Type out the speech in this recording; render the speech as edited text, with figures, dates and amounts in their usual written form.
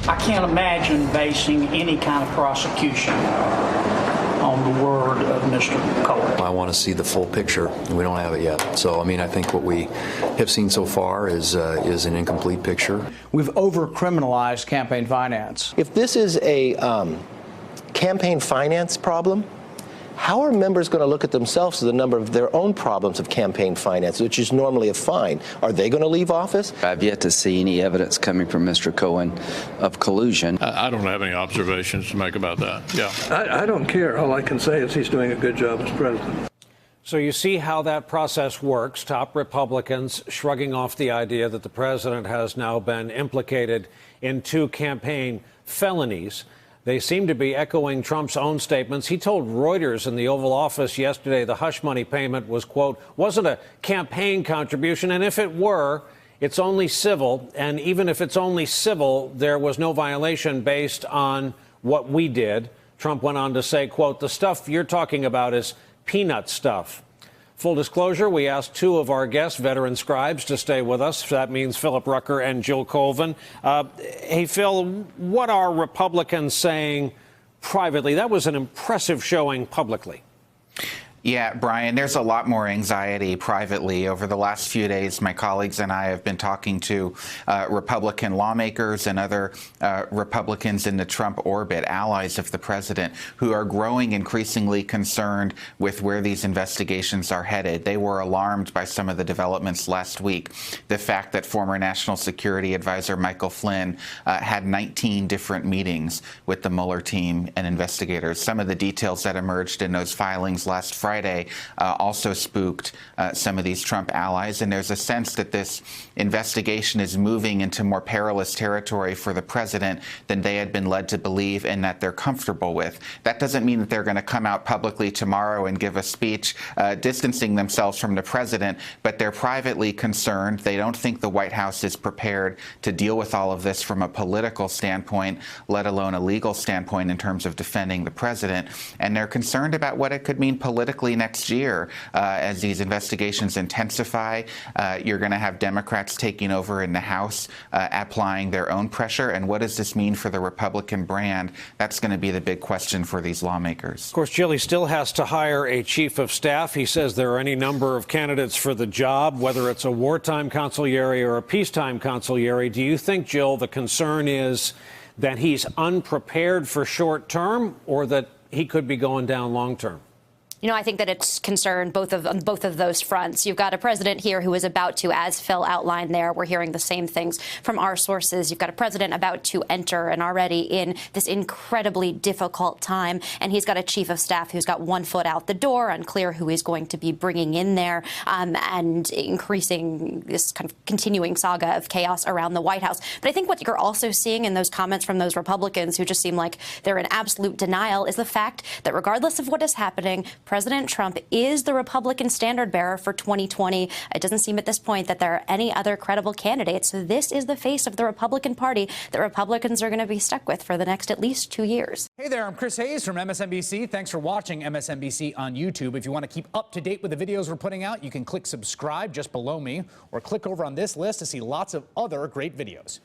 I can't imagine basing any kind of prosecution on the word of Mr. Cohen. I want to see the full picture, and we don't have it yet. So, I mean, I think what we have seen so far is an incomplete picture. We've over-criminalized campaign finance. If this is a campaign finance problem, how are members going to look at themselves as the number of their own problems of campaign finance, which is normally a fine? Are they going to leave office? I've yet to see any evidence coming from Mr. Cohen of collusion. I don't have any observations to make about that. Yeah. I don't care. All I can say is he's doing a good job as president. So you see how that process works. Top Republicans shrugging off the idea that the president has now been implicated in 2 campaign felonies. They seem to be echoing Trump's own statements. He told Reuters in the Oval Office yesterday the hush money payment was, quote, wasn't a campaign contribution. And if it were, it's only civil. And even if it's only civil, there was no violation based on what we did. Trump went on to say, quote, the stuff you're talking about is peanut stuff. Full disclosure, we asked 2 of our guests, veteran scribes, to stay with us. That means Philip Rucker and Jill Colvin. Hey, Phil, what are Republicans saying privately? That was an impressive showing publicly. Yeah, Brian, there's a lot more anxiety privately. Over the last few days, my colleagues and I have been talking to Republican lawmakers and other Republicans in the Trump orbit, allies of the president, who are growing increasingly concerned with where these investigations are headed. They were alarmed by some of the developments last week. The fact that former National Security Advisor Michael Flynn had 19 different meetings with the Mueller team and investigators. Some of the details that emerged in those filings last Friday also spooked some of these Trump allies, and there's a sense that this investigation is moving into more perilous territory for the president than they had been led to believe and that they're comfortable with. That doesn't mean that they're going to come out publicly tomorrow and give a speech distancing themselves from the president, but they're privately concerned. They don't think the White House is prepared to deal with all of this from a political standpoint, let alone a legal standpoint in terms of defending the president, and they're concerned about what it could mean politically next year as these investigations intensify. You're going to have Democrats taking over in the House, applying their own pressure. And what does this mean for the Republican brand? That's going to be the big question for these lawmakers. Of course, Jill, he still has to hire a chief of staff. He says there are any number of candidates for the job, whether it's a wartime consigliere or a peacetime consigliere. Do you think, Jill, the concern is that he's unprepared for short term or that he could be going down long term? You know, I think that it's concerned on both of those fronts. You've got a president here who is about to, as Phil outlined there, we're hearing the same things from our sources. You've got a president about to enter and already in this incredibly difficult time. And he's got a chief of staff who's got one foot out the door, unclear who he's going to be bringing in there, and increasing this kind of continuing saga of chaos around the White House. But I think what you're also seeing in those comments from those Republicans who just seem like they're in absolute denial is the fact that regardless of what is happening, President Trump is the Republican standard bearer for 2020. It doesn't seem at this point that there are any other credible candidates. So this is the face of the Republican Party that Republicans are going to be stuck with for the next at least 2 years. Hey there, I'm Chris Hayes from MSNBC. Thanks for watching MSNBC on YouTube. If you want to keep up to date with the videos we're putting out, you can click subscribe just below me or click over on this list to see lots of other great videos.